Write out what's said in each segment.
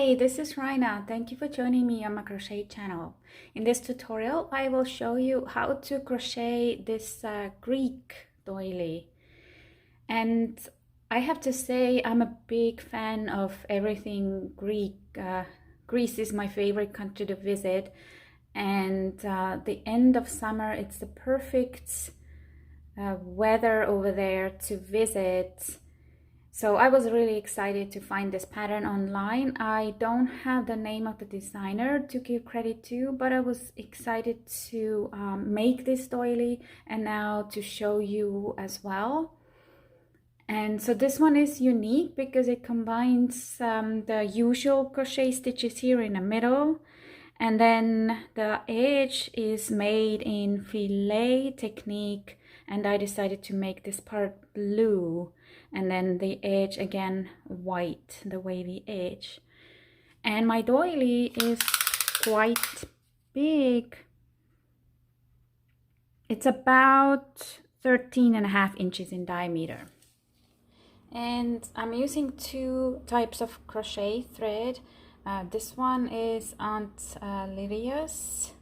Hi, this is Raina. Thank you for joining me on my crochet channel. In this tutorial, I will show you how to crochet this Greek doily. And I have to say, I'm a big fan of everything Greek. Greece is my favorite country to visit. And the end of summer, it's the perfect weather over there to visit. So I was really excited to find this pattern online. I don't have the name of the designer to give credit to, but I was excited to make this doily and now to show you as well. And so this one is unique because it combines the usual crochet stitches here in the middle, and then the edge is made in filet technique, and I decided to make this part blue and then the edge again white, the wavy edge. And my doily is quite big. It's about 13.5 inches in diameter. And I'm using two types of crochet thread. This one is Aunt Lydia's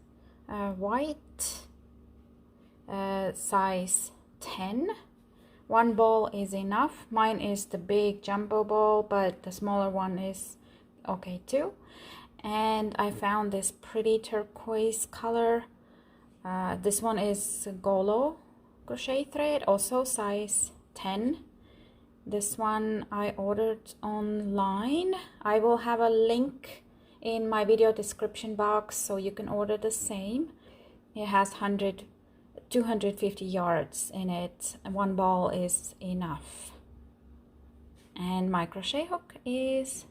white, size 10. One ball is enough. Mine is the big jumbo ball, but the smaller one is okay too. And I found this pretty turquoise color. This one is Golo crochet thread, also size 10. This one I ordered online. I will have a link in my video description box so you can order the same. It has 250 yards in it, and one ball is enough. And my crochet hook is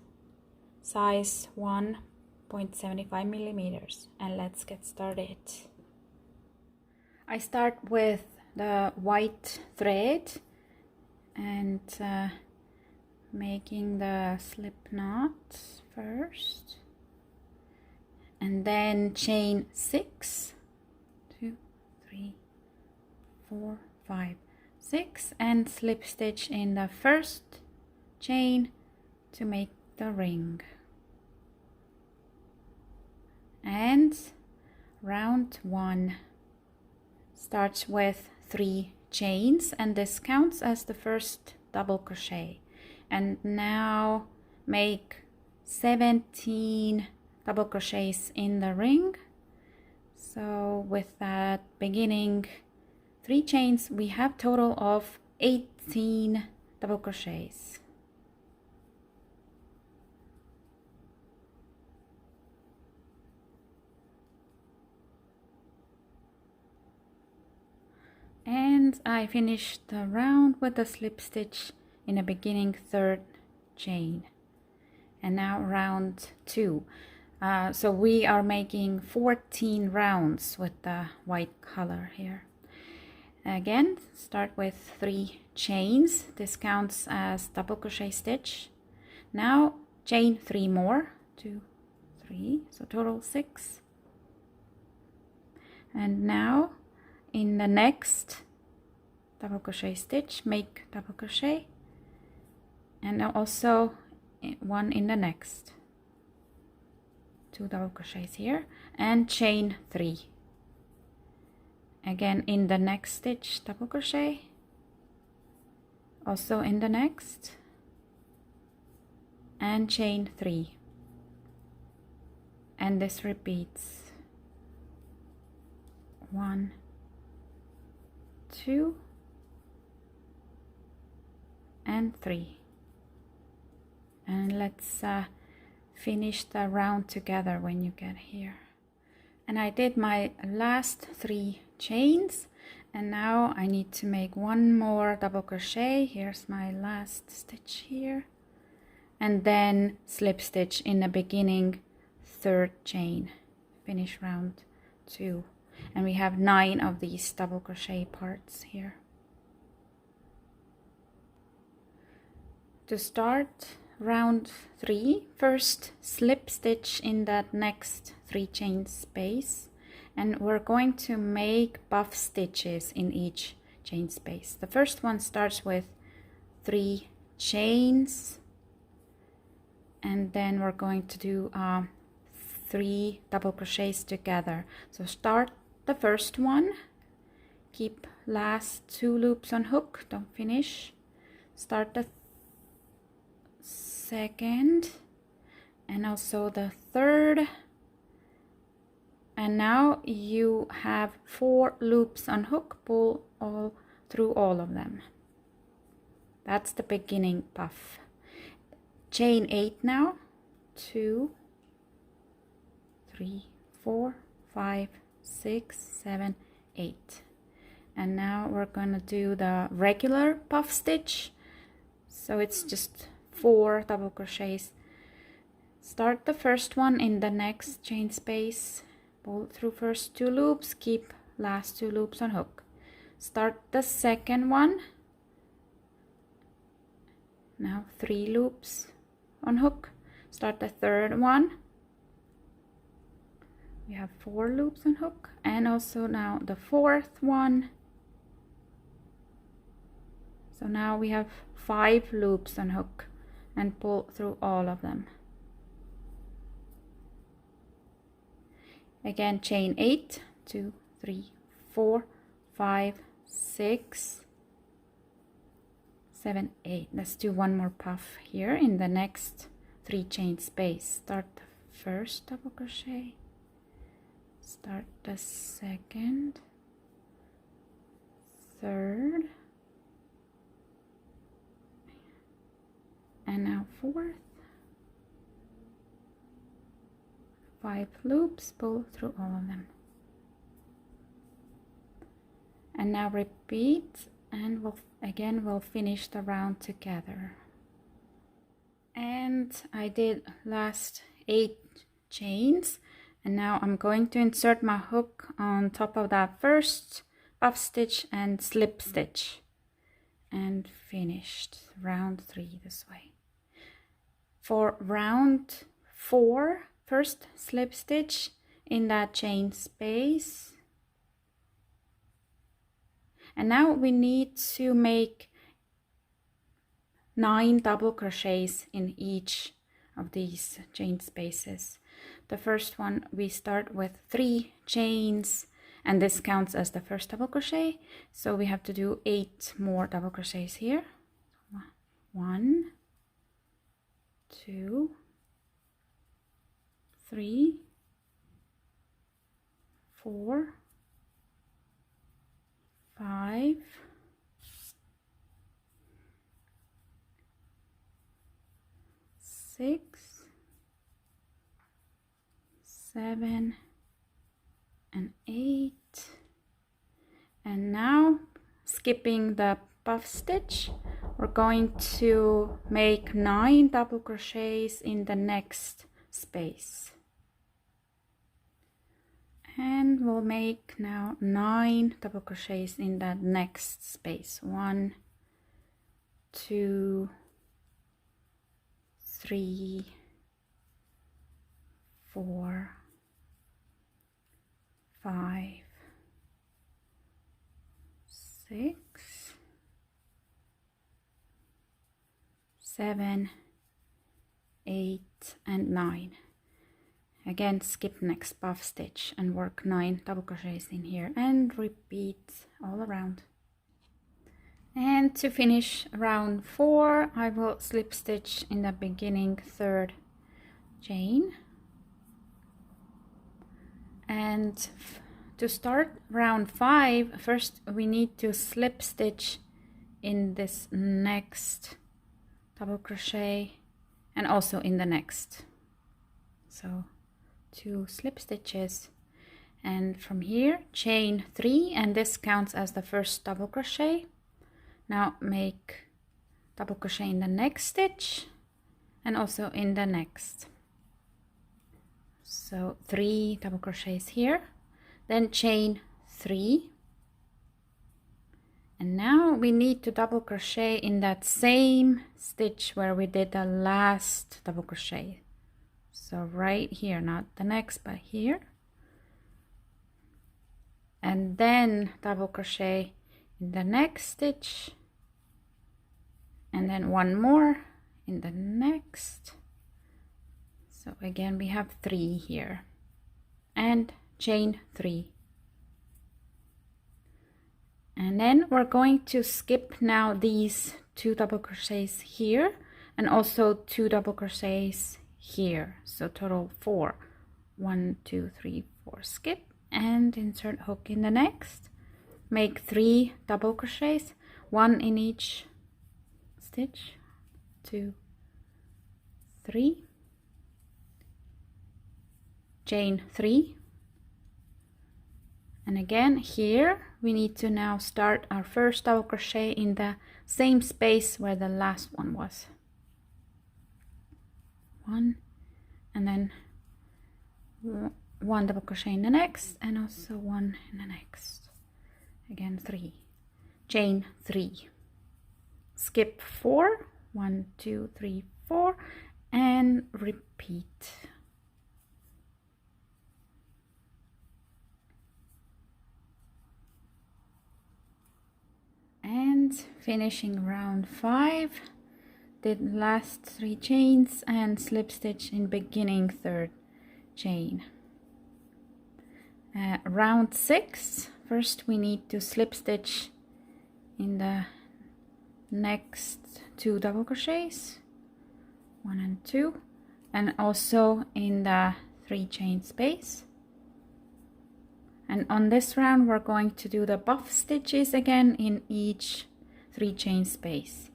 size 1.75 millimeters. And let's get started. I start with the white thread and making the slip knot first, and then chain 6, 2, 3, 4, 5, 6, and slip stitch in the first chain to make the ring. And round 1 starts with 3 chains, and this counts as the first double crochet. And now make 17 double crochets in the ring. So with that beginning 3 chains, we have total of 18 double crochets. And I finished the round with a slip stitch in the beginning 3rd chain. And now round 2. So we are making 14 rounds with the white color here. Again, start with 3 chains. This counts as double crochet stitch. Now chain 3 more, 2, 3, so total 6. And now in the next double crochet stitch, make double crochet, and now also 1 in the next, 2 double crochets here, and chain 3. Again in the next stitch, double crochet, also in the next, and chain 3. And this repeats 1, 2, and 3. And let's finish the round together when you get here. And I did my last 3 chains, and now I need to make 1 more double crochet. Here's my last stitch here, and then slip stitch in the beginning 3rd chain. Finish round 2. And we have 9 of these double crochet parts here. To start round 3, first slip stitch in that next 3 chain space, and we're going to make buff stitches in each chain space. The first one starts with 3 chains, and then we're going to do 3 double crochets together. So start the first one, keep last 2 loops on hook, don't finish, start the second and also the third, and now you have 4 loops on hook, pull all through all of them. That's the beginning puff. Chain 8 now, 2, 3, 4, 5, 6, 7, 8. And now we're gonna do the regular puff stitch. So it's just 4 double crochets. Start the first one in the next chain space, pull through first 2 loops, keep last 2 loops on hook. Start the second one. Now 3 loops on hook. Start the third one. We have 4 loops on hook, and also now the fourth one. So now we have 5 loops on hook and pull through all of them. Again, chain 8, 2, 3, 4, 5, 6, 7, 8. Let's do one more puff here in the next 3 chain space. Start the first double crochet, start the second, third, and now fourth. 5 loops, pull through all of them, and now repeat, and we'll finish the round together. And I did last 8 chains, and now I'm going to insert my hook on top of that first puff stitch and slip stitch, and finished round 3 this way. For round 4, first slip stitch in that chain space, and now we need to make 9 double crochets in each of these chain spaces. The first one, we start with 3 chains, and this counts as the first double crochet, so we have to do 8 more double crochets here. 1, 2, 3, 4, 5, 6, 7, and 8. And now, skipping the puff stitch, we're going to make 9 double crochets in the next space. And we'll make now 9 double crochets in that next space. 1, 2, 3, 4, 5, 6, 7, 8, and 9. Again, skip next puff stitch and work 9 double crochets in here, and repeat all around. And to finish round 4, I will slip stitch in the beginning 3rd chain. And to start round 5, first we need to slip stitch in this next double crochet and also in the next. So 2 slip stitches, and from here chain 3, and this counts as the first double crochet. Now make double crochet in the next stitch and also in the next. So 3 double crochets here, then chain 3, and now we need to double crochet in that same stitch where we did the last double crochet. So right here, not the next but here, and then double crochet in the next stitch, and then one more in the next, So again we have 3 here, and chain 3. And then we're going to skip now these 2 double crochets here and also 2 double crochets here, so total 4. 1 2 3 4, skip and insert hook in the next, make 3 double crochets, 1 in each stitch, 2 3, chain 3, and again here we need to now start our first double crochet in the same space where the last one was. 1, and then 1 double crochet in the next, and also 1 in the next. Again 3, chain 3, skip 4, 1 2 3 4, and repeat. And finishing round 5, did last 3 chains and slip stitch in beginning 3rd chain. Round 6, first we need to slip stitch in the next 2 double crochets, 1 and 2, and also in the 3 chain space. And on this round we're going to do the buff stitches again in each 3 chain space.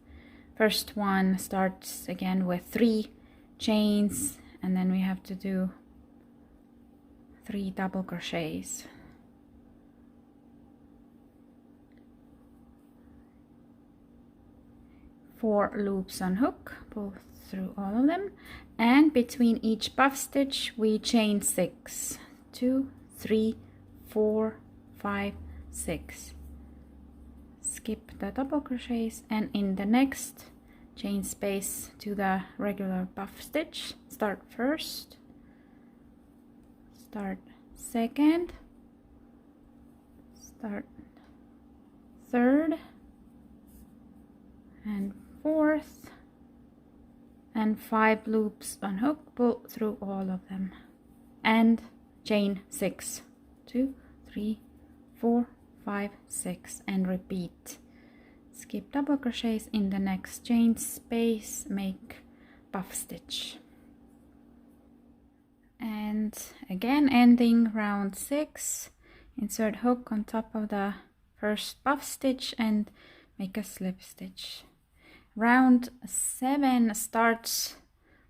First one starts again with 3 chains, and then we have to do 3 double crochets. Four loops on hook, pull through all of them, and between each buff stitch we chain 6. 2 3 4 5 6. Skip the double crochets, and in the next chain space to the regular buff stitch, start first, start second, start third and fourth, and 5 loops on hook, pull through all of them, and chain 6. 2 3 4 5 6, and repeat. Skip double crochets in the next chain space, make buff stitch, and again ending round 6, insert hook on top of the first buff stitch and make a slip stitch. Round 7 starts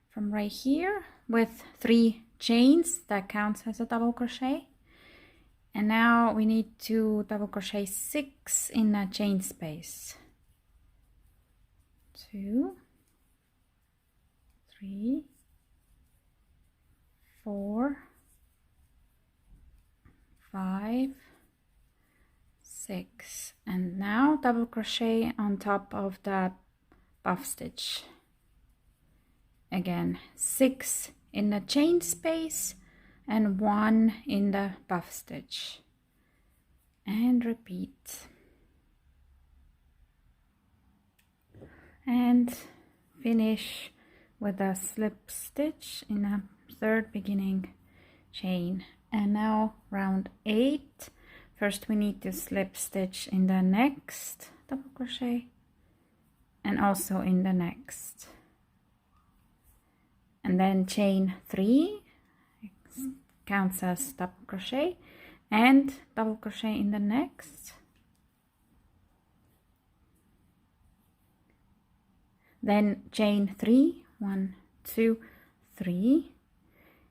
from right here with 3 chains, that counts as a double crochet. And now we need to double crochet 6 in a chain space. 2 3 4 5 6, and now double crochet on top of the buff stitch. Again 6 in the chain space and 1 in the buff stitch, and repeat, and finish with a slip stitch in a 3rd beginning chain. And now round 8, first we need to slip stitch in the next double crochet and also in the next, and then chain 3, counts as double crochet, and double crochet in the next, then chain 3, 1 2 3,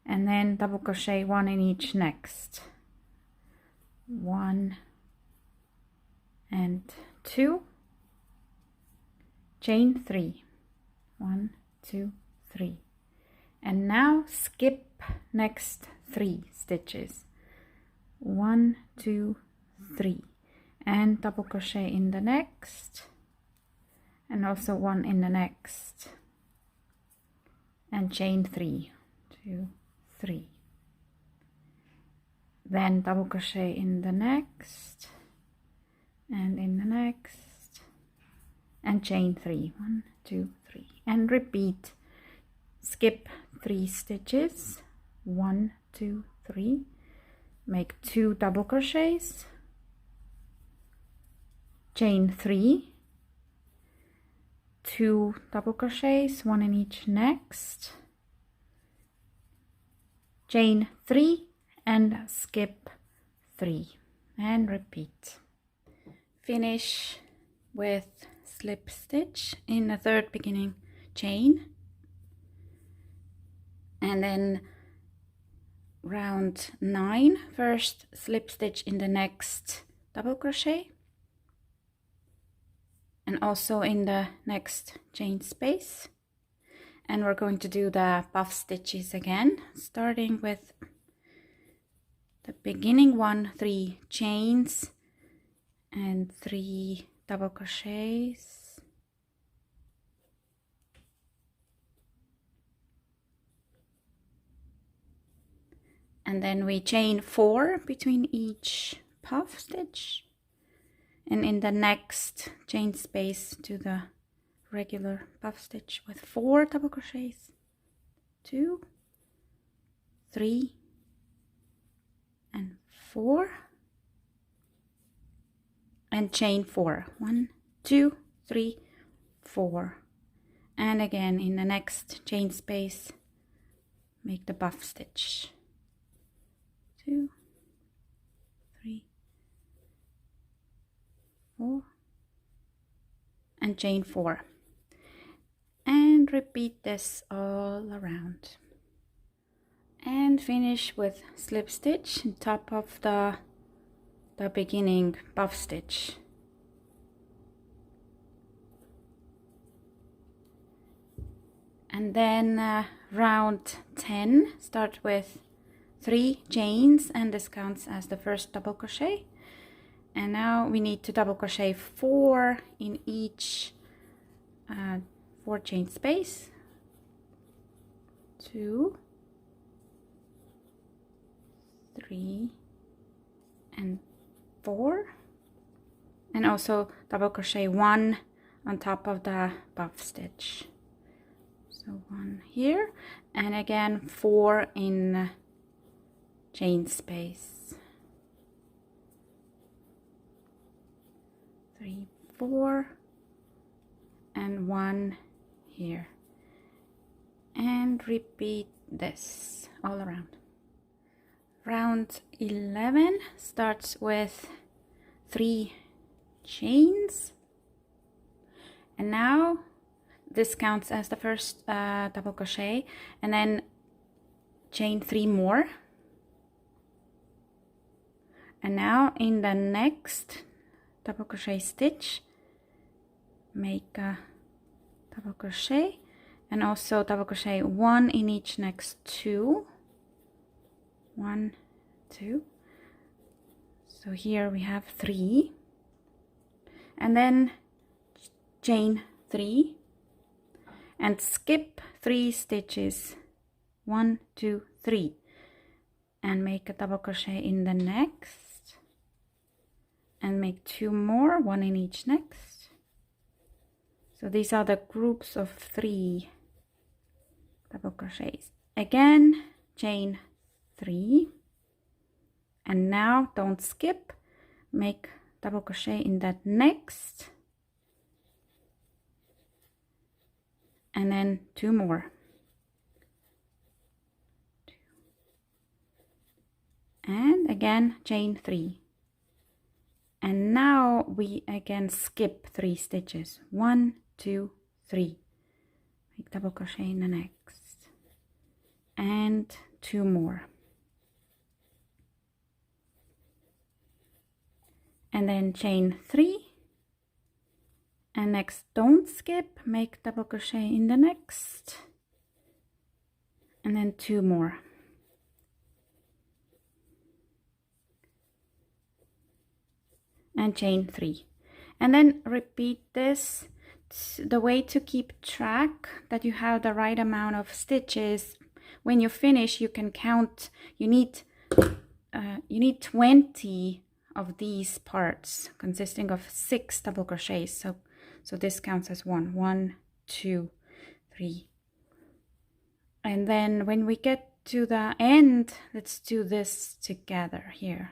and then double crochet 1 in each next, 1 and 2, chain 3, 1 2 3, and now skip next 3 stitches, 1 2 3, and double crochet in the next, and also 1 in the next, and chain 3, 2 3, then double crochet in the next and in the next, and chain 3, 1 2 3, and repeat. skip 3 stitches, 1, 2, 3, make 2 double crochets, chain 3, 2 double crochets, 1 in each next, chain 3 and skip 3 and repeat. Finish with slip stitch in the third beginning chain, and then round 9 first slip stitch in the next double crochet, and also in the next chain space. And we're going to do the puff stitches again, starting with the beginning 1, 3 chains and 3 double crochets, and then we chain 4 between each puff stitch, and in the next chain space to the regular puff stitch with 4 double crochets, 2, 3 and 4, and chain 4, 1, 2, 3, 4, and again in the next chain space make the puff stitch, 2, 3, 4, and chain 4, and repeat this all around, and finish with slip stitch on top of the beginning puff stitch. And then round 10, start with 3 chains, and this counts as the first double crochet. And now we need to double crochet 4 in each 4 chain space, 2, 3 and 4, and also double crochet 1 on top of the puff stitch. So 1 here, and again 4 in chain space, 3, 4, and 1 here, and repeat this all around. Round 11 starts with 3 chains, and now this counts as the first double crochet, and then chain 3 more, and now in the next double crochet stitch make a double crochet, and also double crochet 1 in each next 2, 1, 2, so here we have 3, and then chain 3 and skip 3 stitches, 1, 2, 3, and make a double crochet in the next, and make 2 more, 1 in each next. So these are the groups of 3 double crochets. Again chain 3, and now don't skip, make double crochet in that next, and then 2 more, 2, and again chain 3, and now we again skip 3 stitches, 1, 2, 3, make double crochet in the next, and 2 more, and then chain 3, and next don't skip, make double crochet in the next, and then 2 more, and chain 3, and then repeat this. The way to keep track that you have the right amount of stitches, when you finish you can count, you need 20 of these parts consisting of 6 double crochets, so this counts as 1, 2, 3, And then when we get to the end, let's do this together here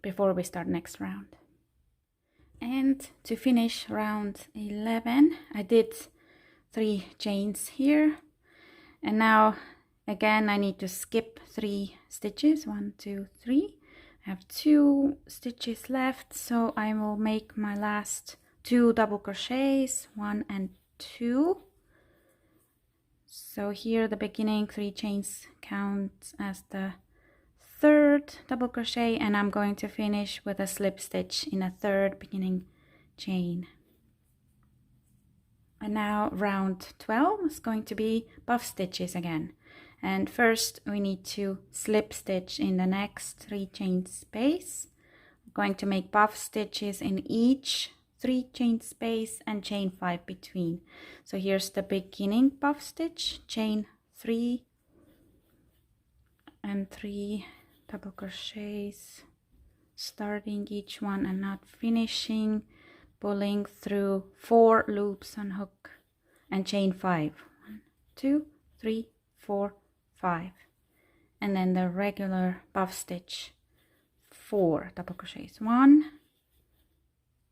before we start next round. And to finish round 11, I did 3 chains here, and now again I need to skip 3 stitches. 1, 2, 3. I have 2 stitches left, so I will make my last 2 double crochets, 1 and 2. So here the beginning 3 chains count as the 3rd double crochet, and I'm going to finish with a slip stitch in a 3rd beginning chain. And now round 12 is going to be puff stitches again. And first we need to slip stitch in the next 3 chain space. We're going to make puff stitches in each 3 chain space and chain 5 between. So here's the beginning puff stitch, chain 3 and 3 double crochets, starting each one and not finishing, pulling through 4 loops on hook and chain 5. 1, 2, 3, 4, 5, and then the regular puff stitch, 4 double crochets, 1,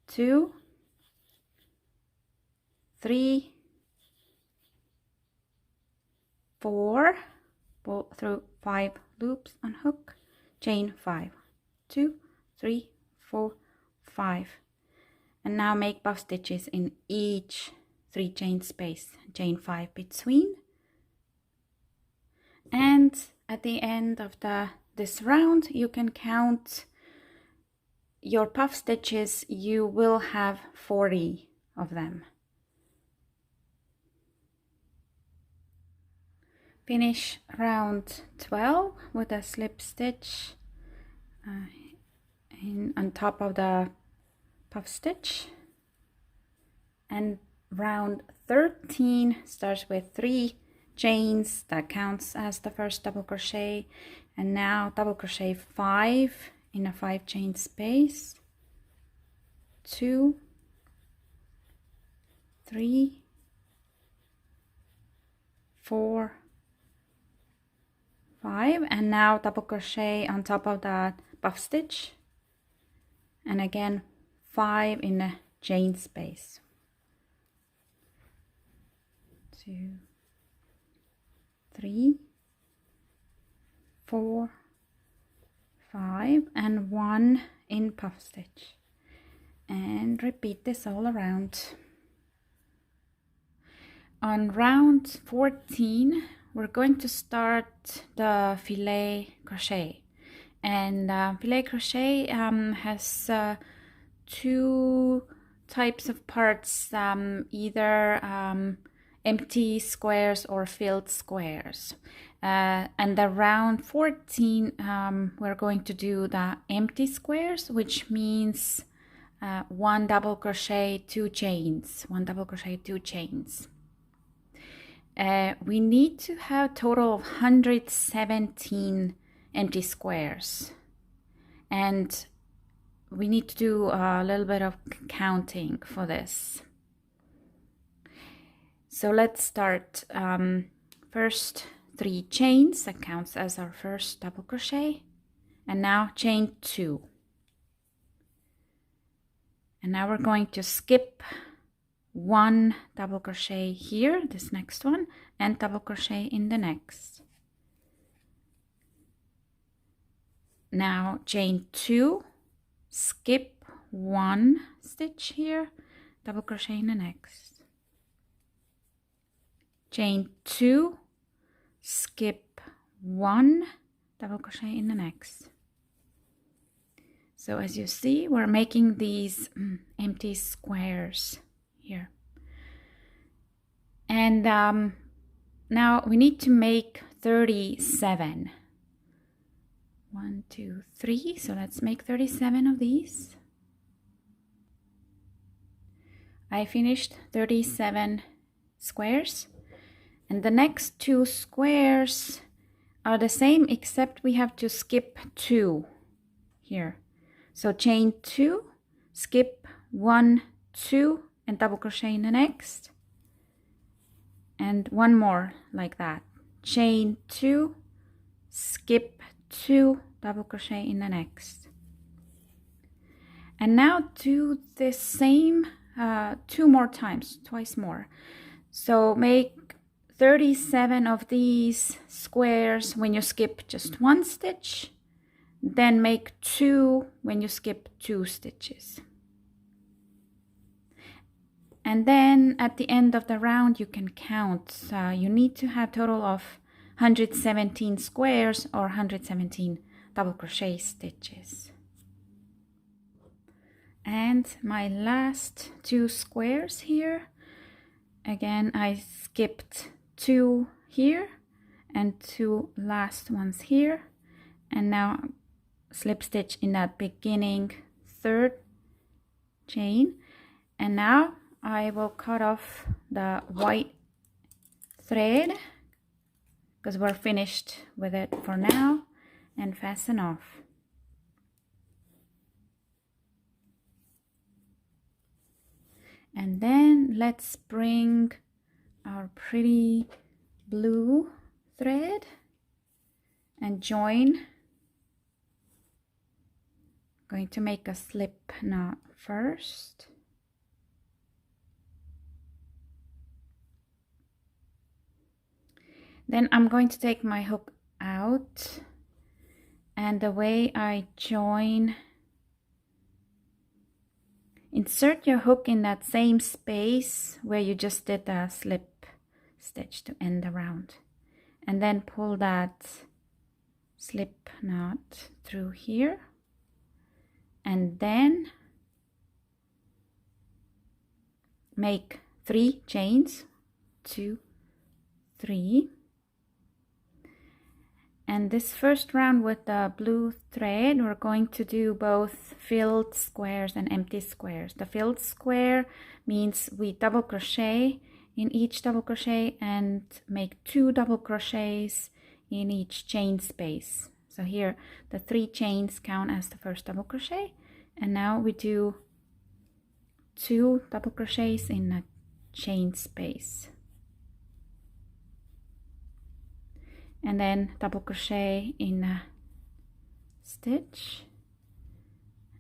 2, 3, 4, pull through 5 loops on hook, chain 5, 2, 3, 4, 5, and now make puff stitches in each 3 chain space, chain 5 between. And at the end of this round, you can count your puff stitches. You will have 40 of them. Finish round 12 with a slip stitch on top of the puff stitch, and round 13 starts with 3 chains. That counts as the first double crochet, and now double crochet 5 in a 5 chain space, 2, 3, 4, 5, and now double crochet on top of that puff stitch, and again 5 in a chain space, 2, 3, 4, 5, and 1 in puff stitch, and repeat this all around. On round 14 we're going to start the filet crochet, and filet crochet has 2 types of parts, either empty squares or filled squares, and the round 14 we're going to do the empty squares, which means 1 double crochet 2 chains, 1 double crochet 2 chains. We need to have a total of 117 empty squares, and we need to do a little bit of counting for this. So let's start. First 3 chains, that counts as our first double crochet, and now chain 2, and now we're going to skip 1 double crochet here, this next one, and double crochet in the next. Now chain 2, skip 1 stitch here, double crochet in the next, chain 2, skip 1, double crochet in the next. So as you see, we're making these empty squares here, and now we need to make 37. 1, 2, 3, so let's make 37 of these. I finished 37 squares, and the next 2 squares are the same, except we have to skip 2 here. So chain 2, skip 1, 2, and double crochet in the next, and one more like that. Chain 2, skip 2, double crochet in the next. And now do the same 2 more times, twice more. So make 37 of these squares when you skip just 1 stitch, then make 2 when you skip 2 stitches. And then at the end of the round you can count. You need to have total of 117 squares or 117 double crochet stitches. And my last 2 squares here, again I skipped 2 here and 2 last ones here, and now slip stitch in that beginning 3rd chain. And now I will cut off the white thread because we're finished with it for now, and fasten off. And then let's bring our pretty blue thread and join. Going to make a slip knot first. Then I'm going to take my hook out, and the way I join, insert your hook in that same space where you just did the slip stitch to end the round, and then pull that slip knot through here, and then make 3 chains, 2, 3. And this first round with the blue thread, we're going to do both filled squares and empty squares. The filled square means we double crochet in each double crochet and make 2 double crochets in each chain space. So here the 3 chains count as the first double crochet, and now we do 2 double crochets in a chain space. And then double crochet in a stitch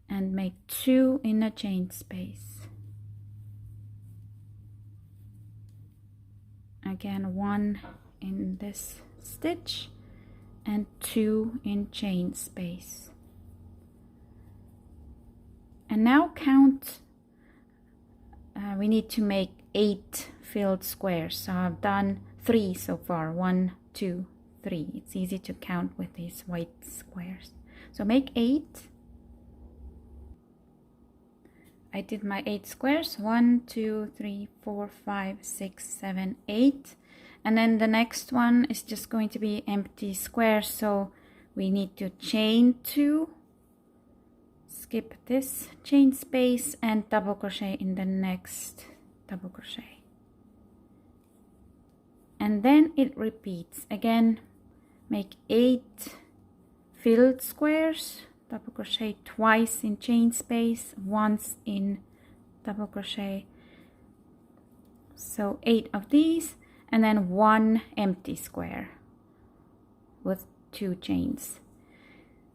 and make 2 in a chain space. Again, 1 in this stitch and 2 in chain space. And now count, we need to make 8 filled squares. So I've done 3 so far, 1, 2, 3. It's easy to count with these white squares. So make 8. I did my 8 squares, 1, 2, 3, 4, 5, 6, 7, 8. And then the next one is just going to be empty squares. So we need to chain 2, skip this chain space, and double crochet in the next double crochet. And then it repeats again. Make 8 filled squares, double crochet twice in chain space, once in double crochet. So 8 of these, and then 1 empty square with 2 chains.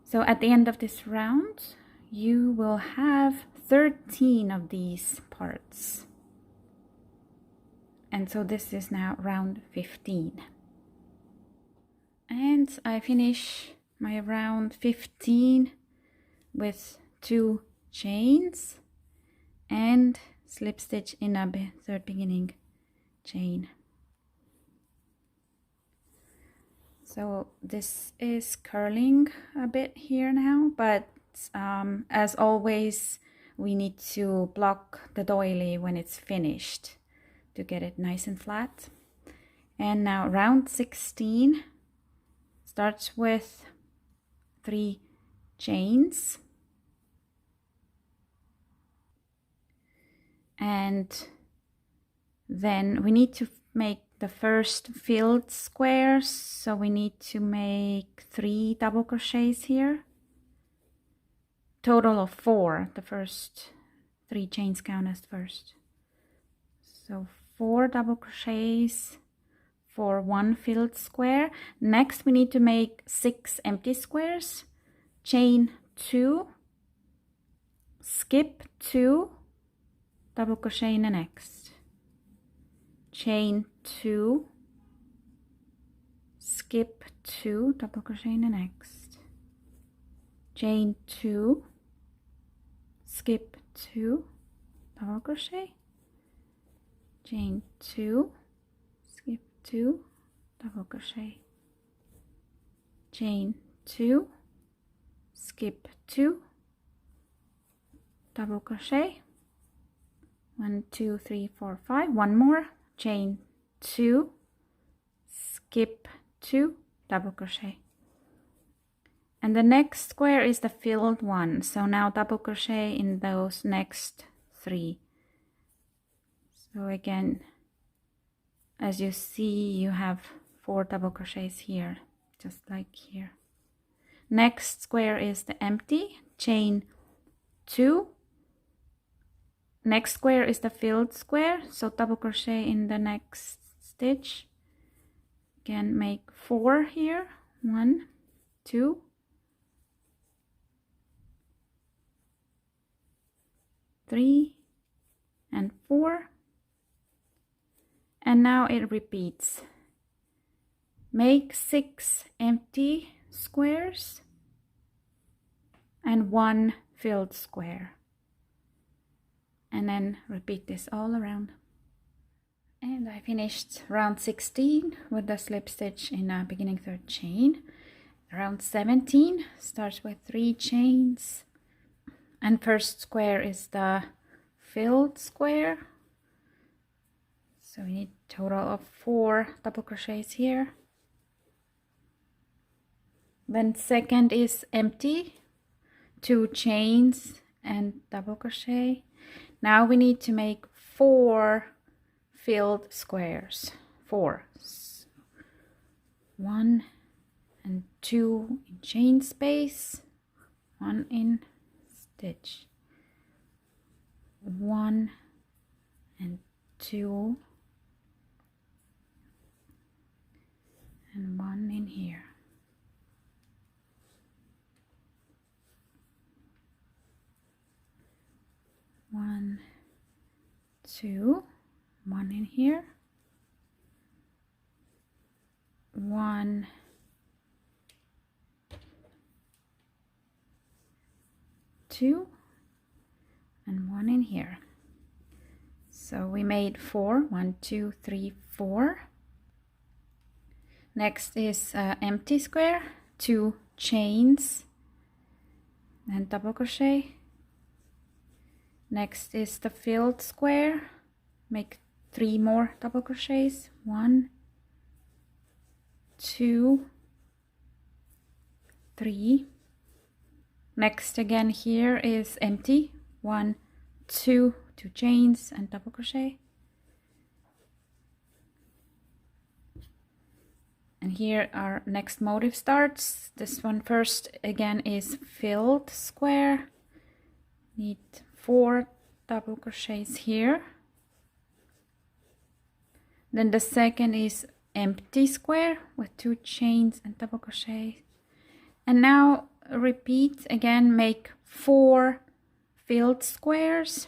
So at the end of this round, you will have 13 of these parts. And so this is now round 15. And I finish my round 15 with 2 chains and slip stitch in a 3rd beginning chain. So this is curling a bit here now, but as always, we need to block the doily when it's finished to get it nice and flat. And now round 16 starts with 3 chains, and then we need to make the first filled squares, so we need to make 3 double crochets here, total of 4. The first 3 chains count as first, so 4 double crochets for 1 filled square. Next we need to make 6 empty squares. Chain 2, skip 2, double crochet in the next, chain 2, skip 2, double crochet in the next, chain 2, skip 2, double crochet, chain 2, skip 2, double crochet, chain 2, skip 2, double crochet, 1 2 3 4 5, one more, chain 2, skip 2, double crochet, and the next square is the filled one, so now double crochet in those next 3. So again, as you see, you have 4 double crochets here, just like here. Next square is the empty, chain 2. Next square is the filled square, so double crochet in the next stitch. Again, make 4 here, 1 2 3 and 4, and now it repeats. Make 6 empty squares and 1 filled square, and then repeat this all around. And I finished round 16 with the slip stitch in a beginning 3rd chain. Round 17 starts with 3 chains, and first square is the filled square, so we need a total of 4 double crochets here. Then second is empty, 2 chains and double crochet. Now we need to make 4 filled squares, 4, 1 and 2 in chain space, 1 in stitch, 1 and 2 and 1 in here. One, 2, 1 in here, 1, 2, and 1 in here. So we made 4, 1 2 3 4. Next is empty square, 2 chains and double crochet. Next is the filled square, make 3 more double crochets, 1 2 3. Next again here is empty, 1 2 2 chains and double crochet, and here our next motif starts. This one first again is filled square, need 4 double crochets here. Then the second is empty square with 2 chains and double crochet, and now repeat again, make 4 filled squares.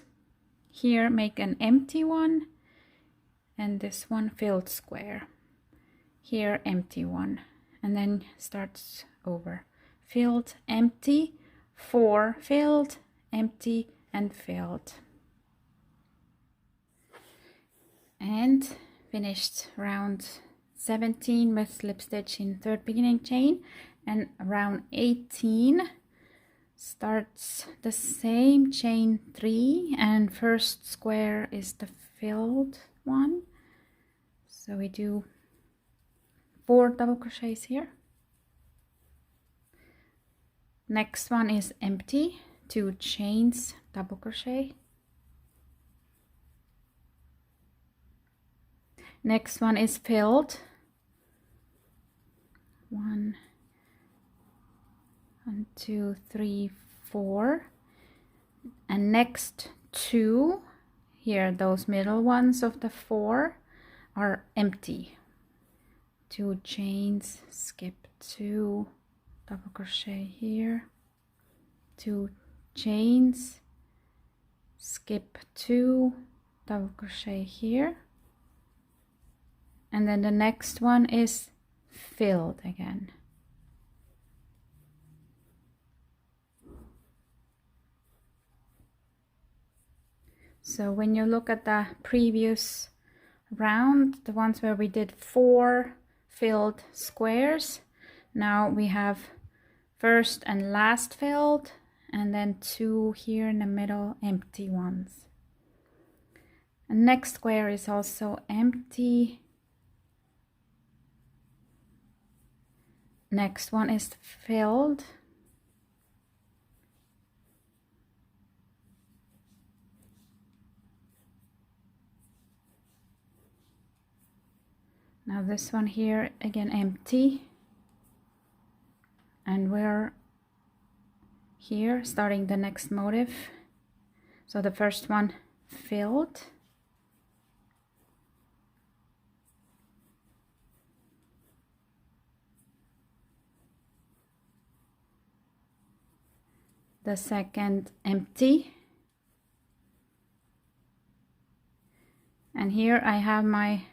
Here make an empty one, and this one filled square, here empty one, and then starts over, filled, empty, 4 filled, empty and filled. And finished round 17 with slip stitch in 3rd beginning chain, and round 18 starts the same, chain 3, and first square is the filled one, so we do 4 double crochets here. Next one is empty, 2 chains, double crochet. Next one is filled, 1 2 3 4, and next 2 here, those middle ones of the 4 are empty. 2 chains, skip 2, double crochet here, 2 chains, skip 2, double crochet here, and then the next one is filled again. So when you look at the previous round, the ones where we did 4 filled squares, now we have first and last filled, and then 2 here in the middle empty ones. And next square is also empty. Next one is filled. Now this one here again empty, and we're here starting the next motif. So the first one filled, the second empty, and here I have my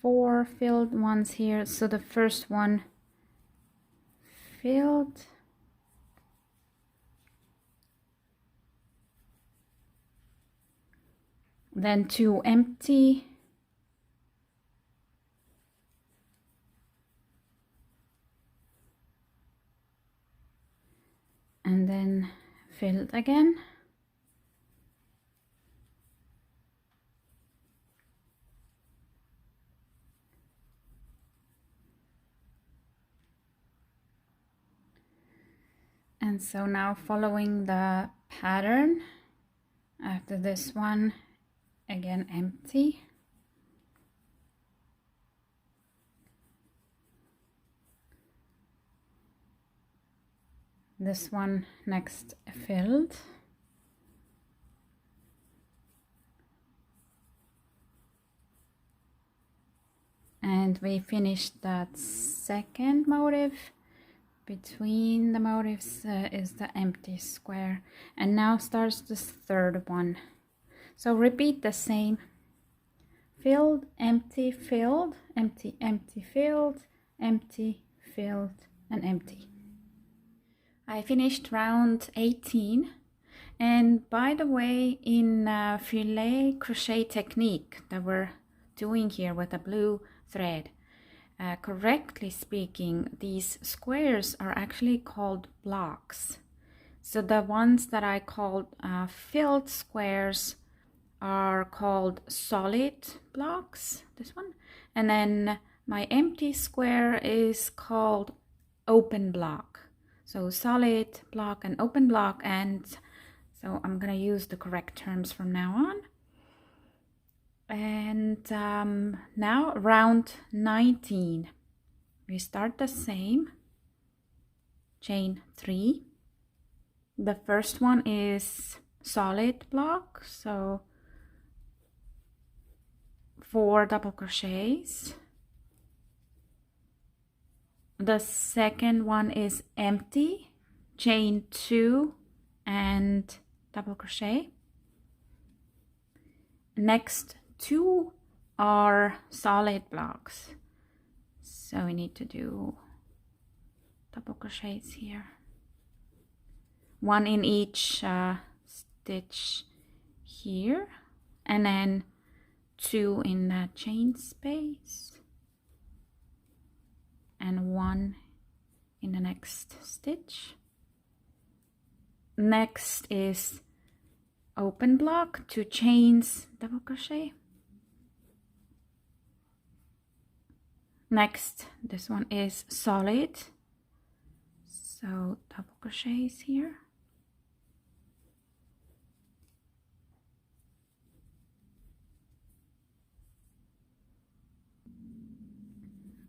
4 filled ones here. So the first one filled, then 2 empty, and then filled again, and so now following the pattern, after this one again empty, this one next filled, and we finished that second motif. Between the motifs is the empty square, and now starts this third one. So repeat the same: filled, empty, filled, empty, empty, filled, empty, filled, and empty. I finished round 18, and by the way, in filet crochet technique that we're doing here with a blue thread, correctly speaking, these squares are actually called blocks. So the ones that I called filled squares are called solid blocks, this one, and then my empty square is called open block. So solid block and open block, and so I'm gonna use the correct terms from now on. And now round 19, we start the same, chain 3. The first one is solid block, so 4 double crochets. The second one is empty, chain 2 and double crochet. Next 2 are solid blocks, so we need to do double crochets here, 1 in each stitch here, and then 2 in the chain space, and 1 in the next stitch. Next is open block, 2 chains, double crochet. Next, this one is solid, so double crochets here.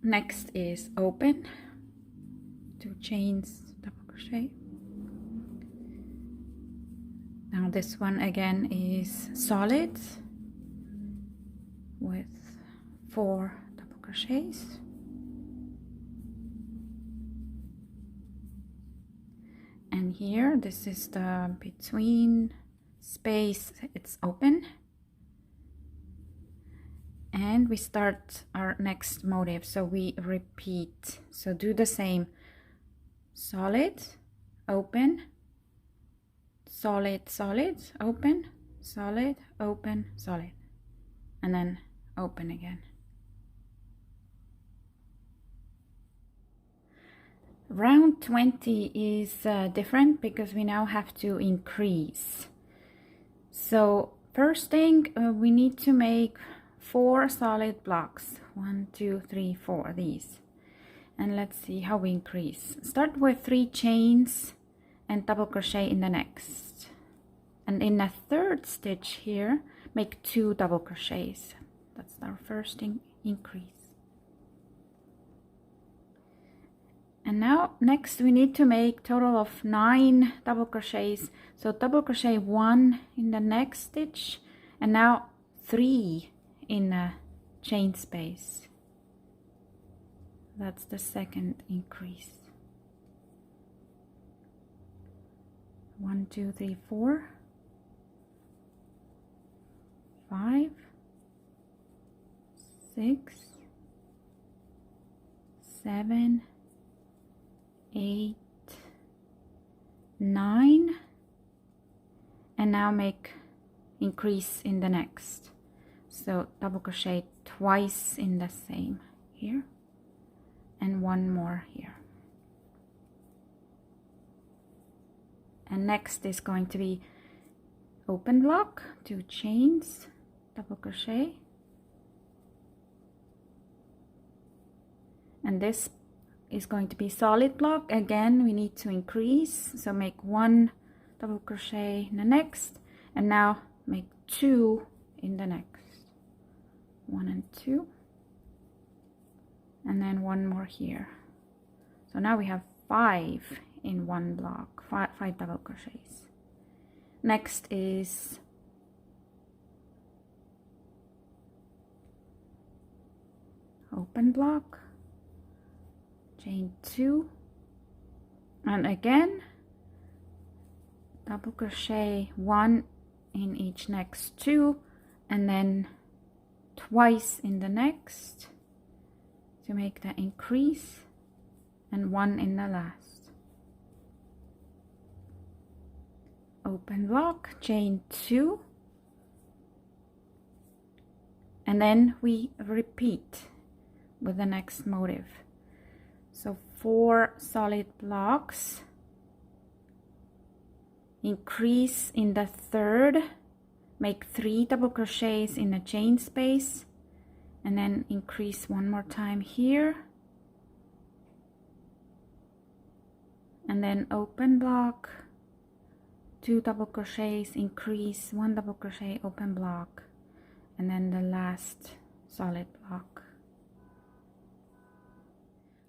Next is open, 2 chains, double crochet. Now this one again is solid with 4 double crochets. And here, this is the between space, it's open. And we start our next motif, so we repeat. So do the same, solid, open, solid, solid, open, solid, open, solid, and then open again. Round 20 is different because we now have to increase. So first thing, we need to make 4 solid blocks. 1, 2, 3, 4, these. And let's see how we increase. Start with 3 chains and double crochet in the next. And in the third stitch here, make 2 double crochets. That's our first increase. And now next we need to make total of 9 double crochets. So double crochet 1 in the next stitch, and now 3 in the chain space. That's the second increase. 1, 2, 3, 4, 5, 6, 7, 8, 9, and now make increase in the next. So double crochet twice in the same here, and 1 more here. And next is going to be open block, 2 chains, double crochet, and this is going to be solid block. Again, we need to increase, so make 1 double crochet in the next, and now make 2 in the next. 1 and 2, and then 1 more here. So now we have 5 in 1 block, 5 double crochets. Next is open block, chain 2, and again double crochet 1 in each next 2, and then twice in the next to make the increase, and 1 in the last. Open block, chain 2, and then we repeat with the next motif. So 4 solid blocks, increase in the third, make 3 double crochets in the chain space, and then increase 1 more time here, and then open block, 2 double crochets, increase 1 double crochet, open block, and then the last solid block.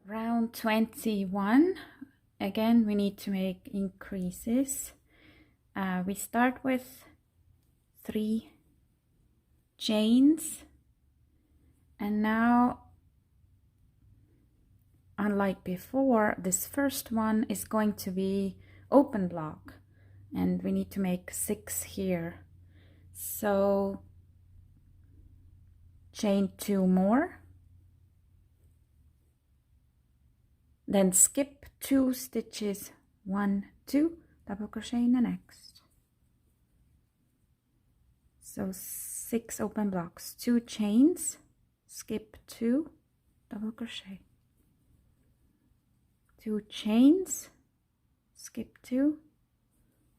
Round 21, again we need to make increases. We start with 3 chains, and now, unlike before, this first one is going to be open block, and we need to make 6 here. So chain 2 more, then skip 2 stitches, 1, 2, double crochet in the next. So 6 open blocks, 2 chains, skip 2, double crochet, 2 chains, skip 2,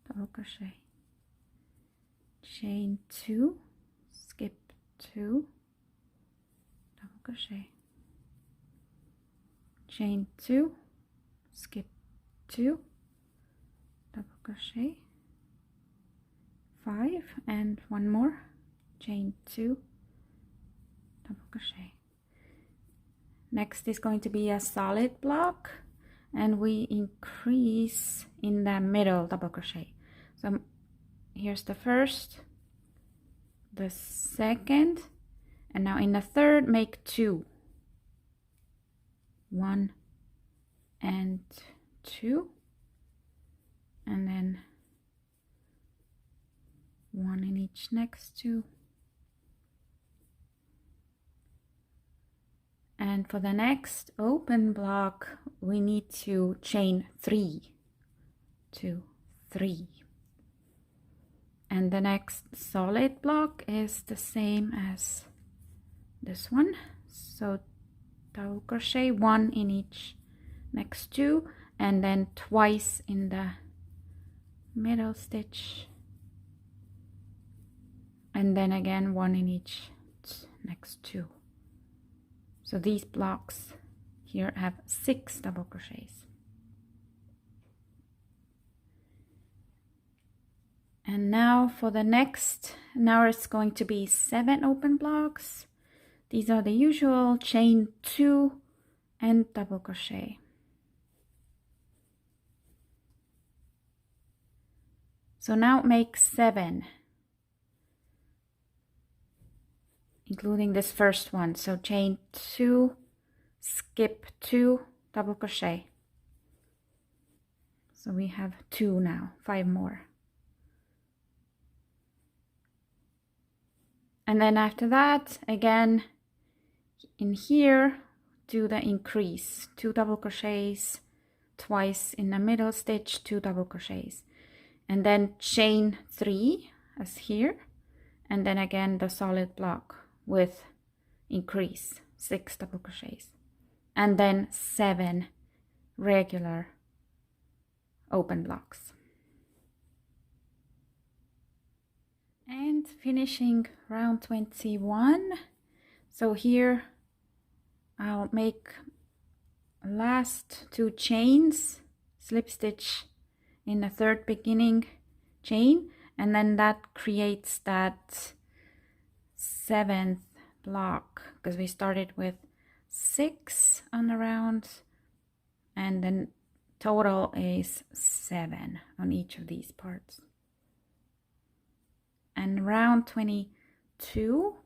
double crochet, chain 2, skip 2, double crochet, chain 2, skip 2, double crochet, 5, and 1 more, chain 2, double crochet. Next is going to be a solid block, and we increase in the middle double crochet. So here's the first, the second, and now in the third make 2 1 and 2, and then 1 in each next two. And for the next open block, we need to chain 3, 2, 3. And the next solid block is the same as this one. So double crochet 1 in each next two, and then twice in the middle stitch, and then again 1 in each next two. So these blocks here have 6 double crochets. And now for the next, now it's going to be 7 open blocks. These are the usual: chain 2 and double crochet. So now make 7, including this first one. So chain 2, skip 2, double crochet. So we have 2 now, 5 more. And then after that, again in here, do the increase, 2 double crochets, twice in the middle stitch, 2 double crochets, and then chain 3 as here, and then again the solid block with increase, 6 double crochets, and then 7 regular open blocks. And finishing round 21. So here I'll make last 2 chains, slip stitch in the 3rd beginning chain, and then that creates that 7th block, because we started with 6 on the round, and then total is 7 on each of these parts. And round 22,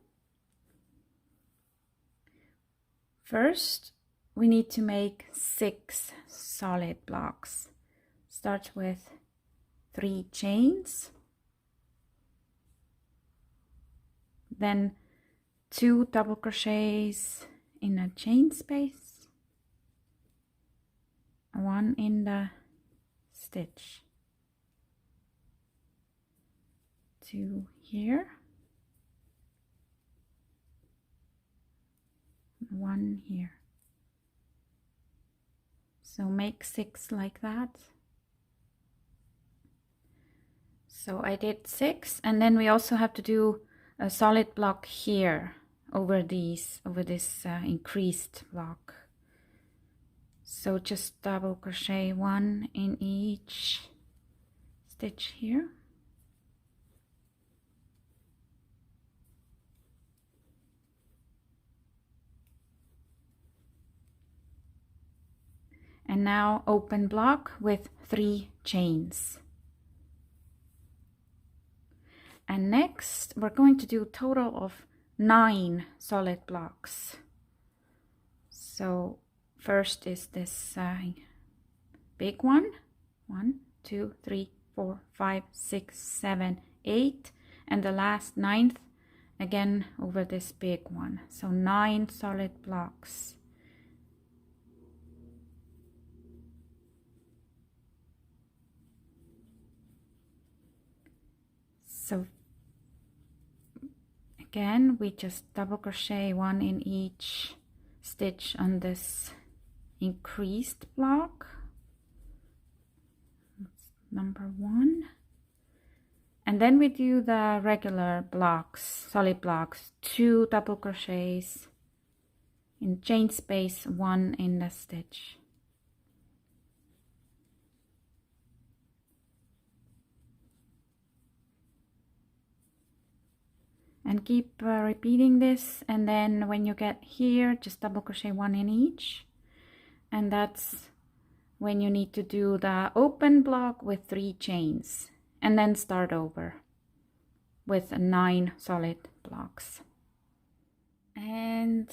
first we need to make 6 solid blocks. Start with 3 chains, then 2 double crochets in a chain space, 1 in the stitch, 2 here, 1 here. So make 6 like that. So I did 6, and then we also have to do a solid block here over this increased block. So just double crochet 1 in each stitch here. And now open block with 3 chains. And next we're going to do a total of 9 solid blocks. So first is this big one, 1, 2, 3, 4, 5, 6, 7, 8, and the last 9th again over this big one. So 9 solid blocks. So again we just double crochet 1 in each stitch on this increased block. That's number 1. And then we do the regular blocks, solid blocks, 2 double crochets in chain space, 1 in the stitch. And keep repeating this, and then when you get here, just double crochet 1 in each, and that's when you need to do the open block with 3 chains, and then start over with 9 solid blocks. And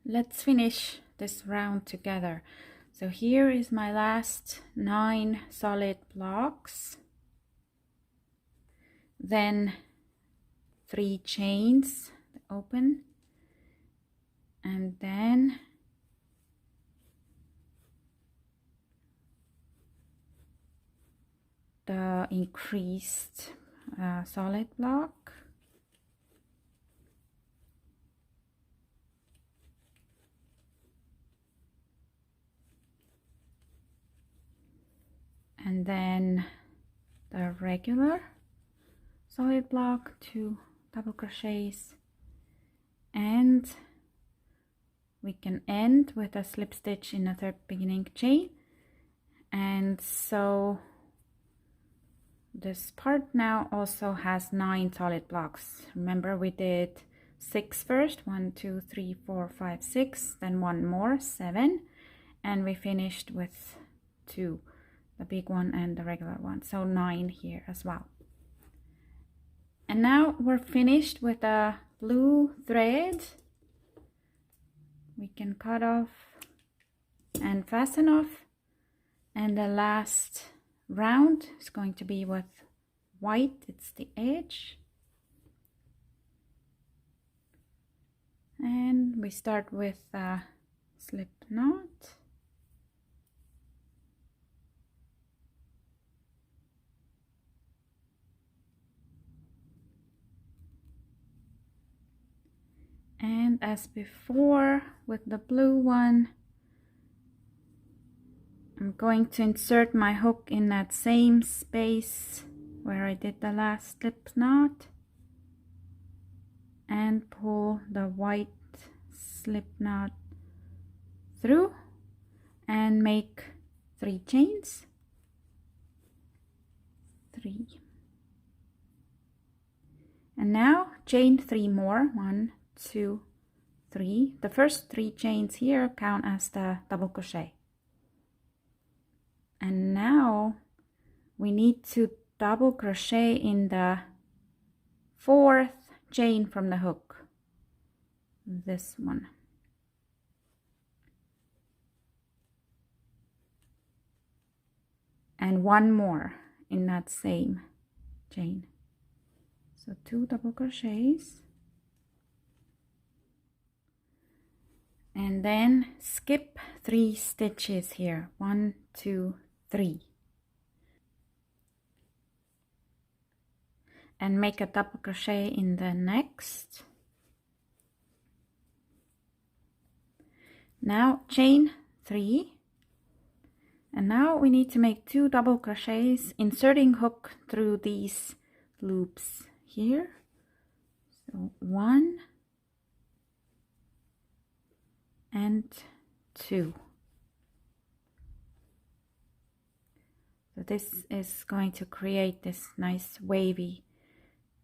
let's finish this round together. So here is my last 9 solid blocks, then 3 chains open, and then the increased solid block, and then the regular solid block, 2 double crochets, and we can end with a slip stitch in a third beginning chain. And so this part now also has 9 solid blocks. Remember, we did 6 first, 1 2 3 4 5 6, then 1 more, 7, and we finished with 2, the big one and the regular one, so 9 here as well. And now we're finished with a blue thread. We can cut off and fasten off, and the last round is going to be with white. It's the edge, and we start with a slip knot, and as before with the blue one, I'm going to insert my hook in that same space where I did the last slip knot and pull the white slip knot through and make 3 chains, 3, and now chain 3 more, 1 2 3. The first 3 chains here count as the double crochet. And now we need to double crochet in the 4th chain from the hook, this one, and 1 more in that same chain. So 2 double crochets, and then skip 3 stitches here, 1 2 3, and make a double crochet in the next. Now chain 3, and now we need to make 2 double crochets, inserting hook through these loops here. So 1 and 2. So this is going to create this nice wavy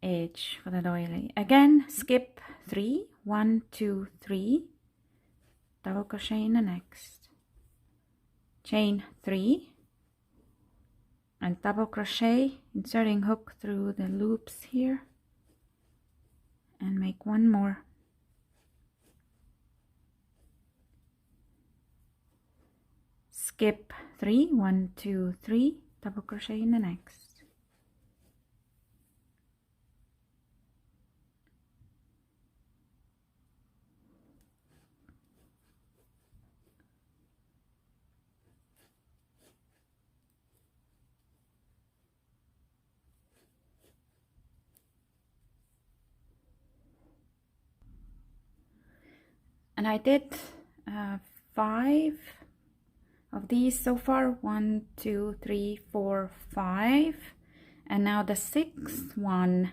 edge for the doily. Again, skip 3, 1 2 3, double crochet in the next, chain 3, and double crochet, inserting hook through the loops here, and make 1 more, skip 3, 1 2 3, double crochet in the next, and I did 5 of these so far, 1 2 3 4 5, and now the 6th one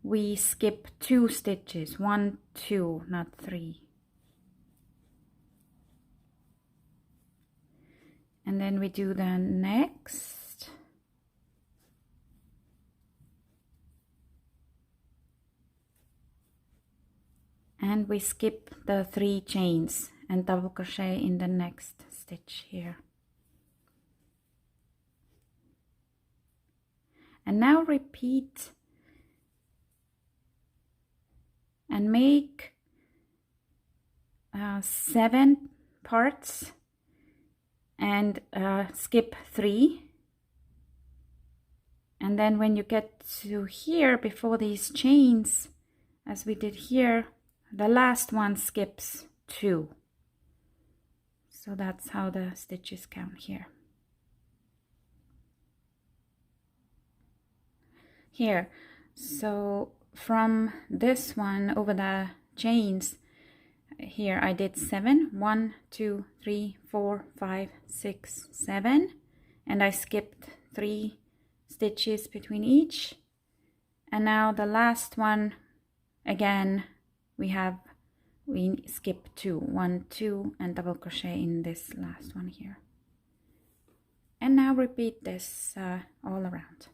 we skip 2 stitches, 1 2, not 3, and then we do the next, and we skip the 3 chains and double crochet in the next stitch here. And now repeat and make 7 parts and skip 3. And then when you get to here, before these chains, as we did here, the last one skips 2. So that's how the stitches count here. Here, so from this one over the chains, here I did 7. 1, 2, 3, 4, 5, 6, 7, and I skipped 3 stitches between each. And now the last one, again, we skip 2, 1, 2, and double crochet in this last one here. And now repeat this all around.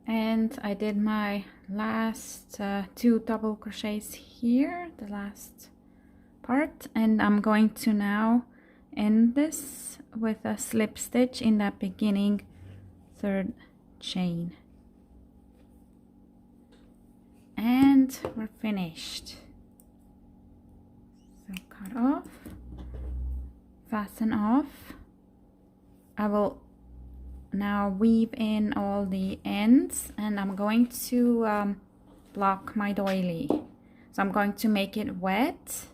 And I did my last 2 double crochets here, the last part, and I'm going to now end this with a slip stitch in that beginning 3rd chain. And we're finished. So cut off, fasten off. I will now weave in all the ends, and I'm going to block my doily. So I'm going to make it wet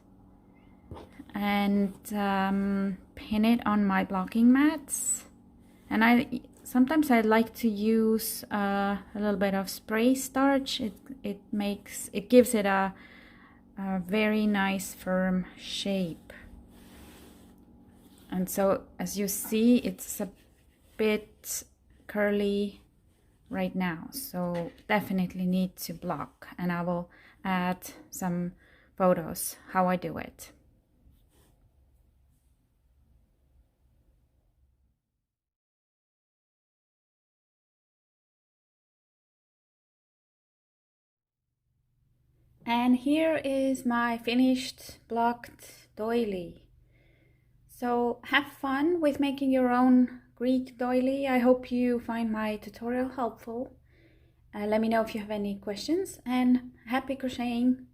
and pin it on my blocking mats. And sometimes I like to use a little bit of spray starch. It gives it a very nice firm shape. And so as you see, it's a bit curly right now, so definitely need to block, and I will add some photos how I do it. And here is my finished blocked doily. So have fun with making your own Greek doily. I hope you find my tutorial helpful. Let me know if you have any questions, and happy crocheting!